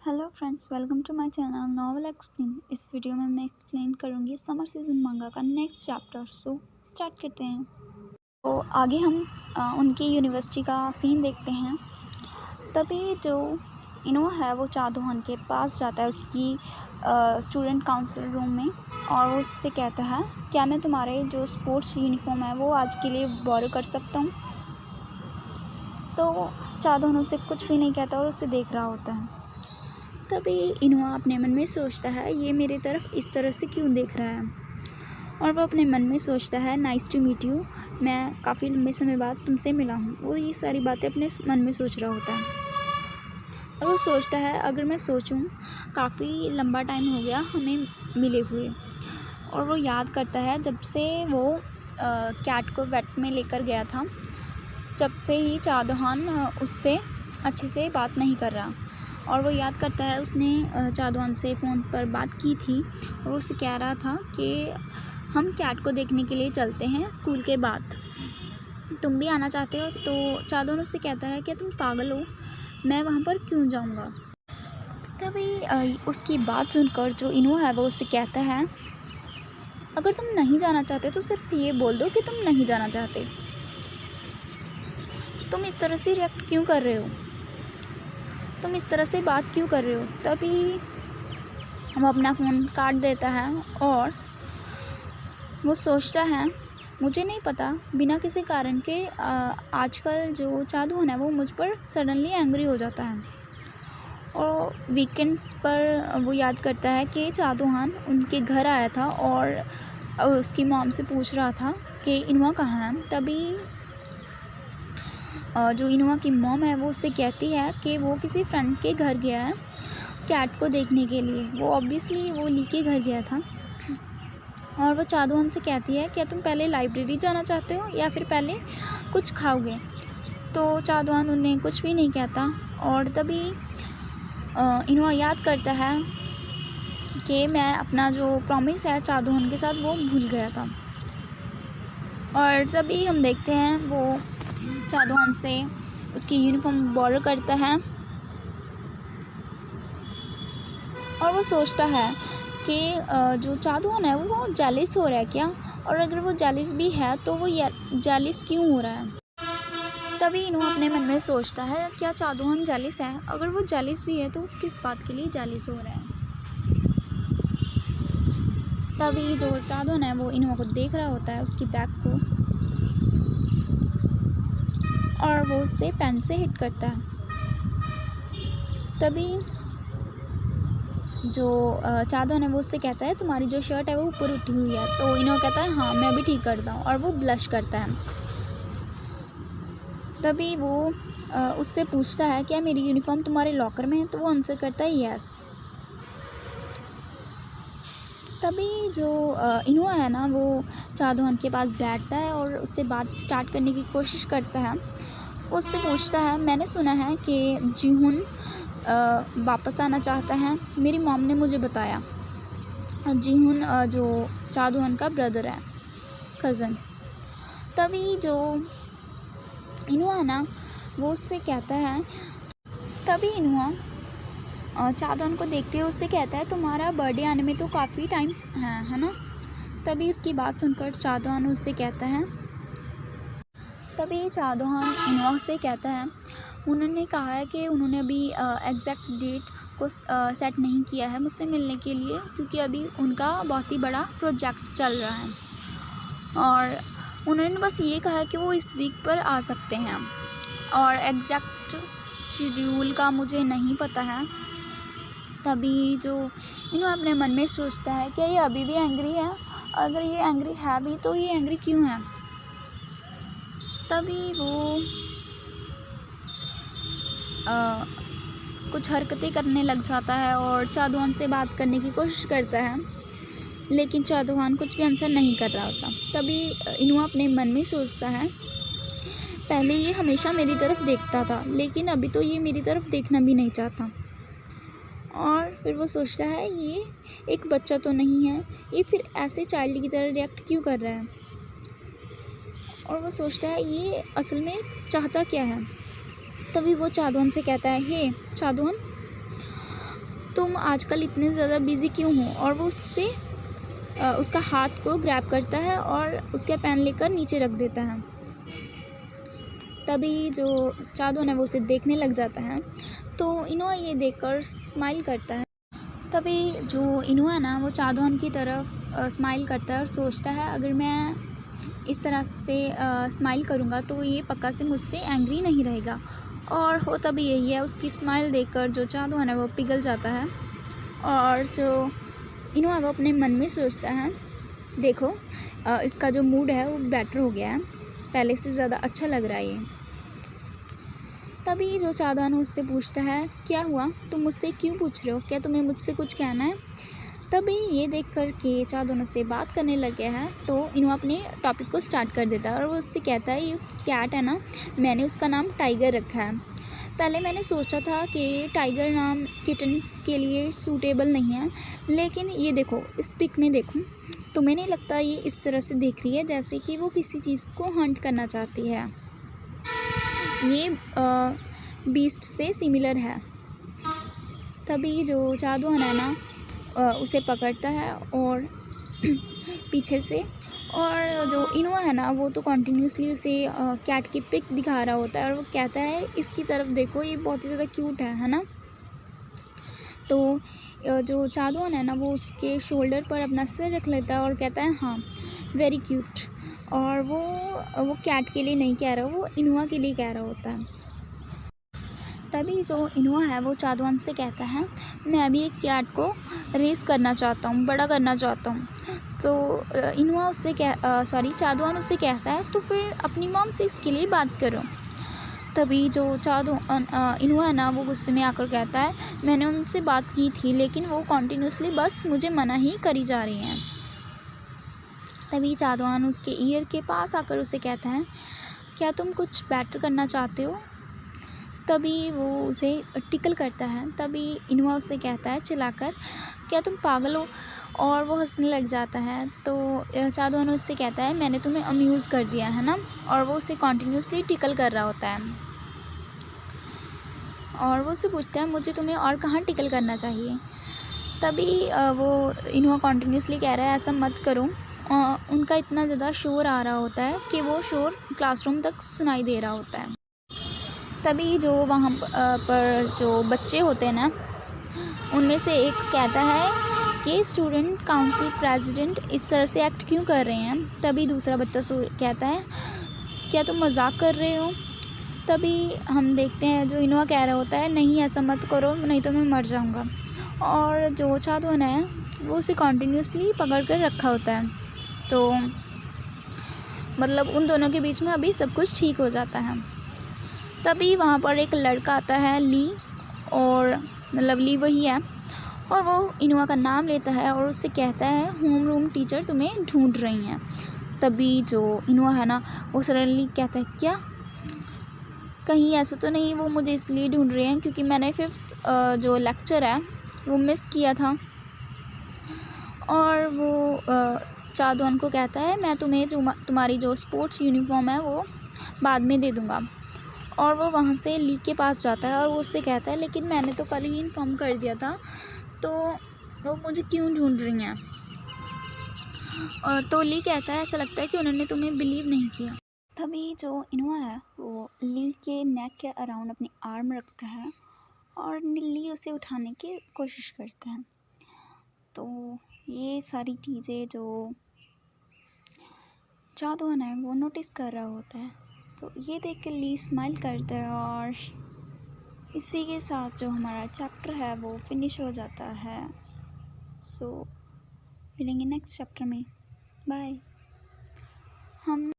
Hello friends, welcome to my channel novel explain. इस video में मैं एक्सप्लेन करूँगी समर सीजन मंगा का नेक्स्ट चैप्टर। सो स्टार्ट करते हैं। तो आगे हम उनकी यूनिवर्सिटी का सीन देखते हैं। तभी जो इनोवा है वो चादोहन के पास जाता है उसकी स्टूडेंट काउंसलर रूम में, और वो उससे कहता है क्या मैं तुम्हारे जो स्पोर्ट्स यूनिफॉर्म है वो आज के लिए बोरो कर सकता हूँ। तो चादोहन उसे कुछ भी नहीं कहता और उसे देख रहा होता है। तभी इनोवा अपने मन में सोचता है ये मेरी तरफ इस तरह से क्यों देख रहा है, और वो अपने मन में सोचता है नाइस टू मीट यू, मैं काफ़ी लंबे समय बाद तुमसे मिला हूँ। वो ये सारी बातें अपने मन में सोच रहा होता है और वो सोचता है अगर मैं सोचूं काफ़ी लंबा टाइम हो गया हमें मिले हुए। और वो याद करता है जब से वो कैट को वेट में लेकर गया था, जब से ही चादोहन उससे अच्छे से बात नहीं कर रहा। और वो याद करता है उसने चादोहन से फ़ोन पर बात की थी और उससे कह रहा था कि हम कैट को देखने के लिए चलते हैं स्कूल के बाद, तुम भी आना चाहते हो। तो चादोहन उससे कहता है कि तुम पागल हो, मैं वहाँ पर क्यों जाऊँगा। तभी उसकी बात सुनकर जो इनोवा है वो उससे कहता है अगर तुम नहीं जाना चाहते तो सिर्फ ये बोल दो कि तुम नहीं जाना चाहते, तुम इस तरह से रिएक्ट क्यों कर रहे हो, तुम इस तरह से बात क्यों कर रहे हो। तभी वो अपना फ़ोन काट देता है और वो सोचता है मुझे नहीं पता बिना किसी कारण के आजकल जो चादोहन है वो मुझ पर सडनली एंग्री हो जाता है। और वीकेंड्स पर वो याद करता है कि चादोहन उनके घर आया था और उसकी मॉम से पूछ रहा था कि इनोवा कहाँ है। तभी जो इनोवा की मॉम है वो उससे कहती है कि वो किसी फ्रेंड के घर गया है कैट को देखने के लिए। वो ऑब्वियसली वो ली के घर गया था। और वो चादोहन से कहती है क्या तुम पहले लाइब्रेरी जाना चाहते हो या फिर पहले कुछ खाओगे। तो चादोहन उन्हें कुछ भी नहीं कहता। और तभी इनोवा याद करता है कि मैं अपना जो प्रॉमिस है चादोहन के साथ वो भूल गया था। और तभी हम देखते हैं वो चादोहन से उसकी यूनिफॉर्म बोरो करता है और वो सोचता है कि जो चादोहन है वो जेलिस हो रहा है क्या, और अगर वो जेलिस भी है तो वो जेलिस क्यों हो रहा है। तभी इन्हों अपने मन में सोचता है क्या चादोहन जेलिस है, अगर वो जेलिस भी है तो किस बात के लिए जेलिस हो रहा है। तभी जो चादोहन है वो इन्हों को देख रहा होता है उसकी बैग को, और वो उससे पेन से हिट करता है। तभी जो चादोहन है वो उससे कहता है तुम्हारी जो शर्ट है वो ऊपर उठी हुई है। तो इन्हों कहता है हाँ मैं भी ठीक करता हूँ, और वो ब्लश करता है। तभी वो उससे पूछता है क्या मेरी यूनिफॉर्म तुम्हारे लॉकर में है। तो वो आंसर करता है यस। तभी जो इनोवा है ना वो चादोहन के पास बैठता है और उससे बात स्टार्ट करने की कोशिश करता है। उससे पूछता है मैंने सुना है कि जीहुन वापस आना चाहता है, मेरी मॉम ने मुझे बताया। जीहुन जो चादोहन का ब्रदर है, कज़न। तभी जो इनोवा है ना वो उससे कहता है, तभी इनोवा चादोहन को देखते हुए उससे कहता है तुम्हारा बर्थडे आने में तो काफ़ी टाइम है ना। तभी उसकी बात सुनकर चादोहन उससे कहता है, तभी चादोहन इनोवा से कहता है उन्होंने कहा है कि उन्होंने अभी एग्जैक्ट डेट को सेट नहीं किया है मुझसे मिलने के लिए, क्योंकि अभी उनका बहुत ही बड़ा प्रोजेक्ट चल रहा है, और उन्होंने बस ये कहा है कि वो इस वीक पर आ सकते हैं, और एग्जैक्ट शेड्यूल का मुझे नहीं पता है। तभी जो इन्होंने अपने मन में सोचता है कि ये अभी भी एंग्री है, अगर ये एंग्री है भी तो ये एंग्री क्यों है। तभी वो कुछ हरकतें करने लग जाता है और चादोहन से बात करने की कोशिश करता है, लेकिन चादोहन कुछ भी आंसर नहीं कर रहा होता। तभी इनोवा अपने मन में सोचता है पहले ये हमेशा मेरी तरफ देखता था, लेकिन अभी तो ये मेरी तरफ देखना भी नहीं चाहता। और फिर वो सोचता है ये एक बच्चा तो नहीं है, ये फिर ऐसे चाइल्ड की तरह रिएक्ट क्यों कर रहा है। और वो सोचता है ये असल में चाहता क्या है। तभी वो चादोहन से कहता है हे चादोहन, तुम आजकल इतने ज़्यादा बिज़ी क्यों हो। और वो उससे उसका हाथ को ग्रैब करता है और उसका पेन लेकर नीचे रख देता है। तभी जो चादोन है वो उसे देखने लग जाता है। तो इनुआ ये देखकर स्माइल करता है। तभी जो इनुआ है ना वो चादोन की तरफ स्माइल करता है और सोचता है अगर मैं इस तरह से स्माइल करूँगा तो ये पक्का से मुझसे एंग्री नहीं रहेगा। और होता भी यही है, उसकी स्माइल देखकर जो चादोन है वो पिघल जाता है। और जो इनुआ वो अपने मन में सोचता है, देखो इसका जो मूड है वो बेटर हो गया है, पहले से ज़्यादा अच्छा लग रहा है ये। तभी जो चादोन उससे पूछता है, क्या हुआ, तुम मुझसे क्यों पूछ रहे हो, क्या तुम्हें मुझसे कुछ कहना है। तभी ये देख कर के चादोन से बात करने लग गया है। तो इनुआ अपने टॉपिक को स्टार्ट कर देता है और वो उससे कहता है, ये कैट है ना, मैंने उसका नाम टाइगर रखा है। पहले मैंने सोचा था कि टाइगर नाम किटन्स के लिए सूटेबल नहीं है, लेकिन ये देखो इस पिक में देखो, तुम्हें नहीं लगता ये इस तरह से देख रही है जैसे कि वो किसी चीज़ को हंट करना चाहती है। ये बीस्ट से सिमिलर है। तभी जो चादोन है ना उसे पकड़ता है और पीछे से, और जो इनुआ है ना वो तो कॉन्टीन्यूसली उसे कैट की पिक दिखा रहा होता है और वो कहता है इसकी तरफ देखो, ये बहुत ही ज़्यादा क्यूट है ना। तो जो चादोन है ना वो उसके शोल्डर पर अपना सिर रख लेता है और कहता है हाँ वेरी क्यूट। और वो कैट के लिए नहीं कह रहा, वो इनुआ के लिए कह रहा होता है। तभी जो इनुआ है वो चादोन से कहता है, मैं भी एक कैट को रेस करना चाहता हूँ, बड़ा करना चाहता हूँ। तो इनुआ उससे चादोन उससे कहता है, तो फिर अपनी मॉम से इसके लिए बात करो। तभी जो इनुआ है ना वो गुस्से में आकर कहता है, मैंने उनसे बात की थी लेकिन वो कॉन्टीन्यूसली बस मुझे मना ही करी जा रही हैं। तभी चादोन उसके ईयर के पास आकर उसे कहता है, क्या तुम कुछ बेटर करना चाहते हो। तभी वो उसे टिकल करता है। तभी इनुआ उससे कहता है चिल्लाकर, क्या तुम पागल हो। और वो हंसने लग जाता है। तो चादोन उससे कहता है, मैंने तुम्हें अम्यूज़ कर दिया है ना। और वो उसे कॉन्टीन्यूसली टिकल कर रहा होता है। और वो उससे पूछता है, मुझे तुम्हें और कहाँ टिकल करना चाहिए। तभी वो इनुआ कॉन्टीन्यूसली कह रहा है, ऐसा मत करो। उनका इतना ज़्यादा शोर आ रहा होता है कि वो शोर क्लासरूम तक सुनाई दे रहा होता है। तभी जो वहाँ पर जो बच्चे होते हैं ना उनमें से एक कहता है कि स्टूडेंट काउंसिल प्रेसिडेंट इस तरह से एक्ट क्यों कर रहे हैं। तभी दूसरा बच्चा कहता है, क्या तुम मजाक कर रहे हो। तभी हम देखते हैं जो इनुआ कह रहा होता है, नहीं ऐसा मत करो नहीं तो मैं मर जाऊंगा। और जो चादोन है वो उसे कॉन्टीन्यूसली पकड़ कर रखा होता है। तो मतलब उन दोनों के बीच में अभी सब कुछ ठीक हो जाता है। तभी वहाँ पर एक लड़का आता है, ली, और मतलब ली वही है, और वो इनुआ का नाम लेता है और उससे कहता है, होम रूम टीचर तुम्हें ढूंढ रही हैं। तभी जो इनुआ है ना वो सडनली कहता है, क्या, कहीं ऐसा तो नहीं वो मुझे इसलिए ढूंढ रहे हैं क्योंकि मैंने 5th जो लेक्चर है वो मिस किया था। और वो चादोन को कहता है, मैं तुम्हें जो तुम्हारी जो स्पोर्ट्स यूनिफॉर्म है वो बाद में दे दूँगा। और वो वहाँ से ली के पास जाता है और वो उससे कहता है, लेकिन मैंने तो कल ही इन्फॉर्म कर दिया था, तो वो मुझे क्यों ढूंढ रही हैं। और तो ली कहता है, ऐसा लगता है कि उन्होंने तुम्हें बिलीव नहीं किया। तभी जो इनुआ है वो ली के नेक के अराउंड अपनी आर्म रखता है और ली उसे उठाने की कोशिश करता है। तो ये सारी चीज़ें जो चादोन है वो नोटिस कर रहा होता है। तो ये देख के ली स्माइल करता है और इसी के साथ जो हमारा चैप्टर है वो फिनिश हो जाता है। सो मिलेंगे नेक्स्ट चैप्टर में। बाय। हम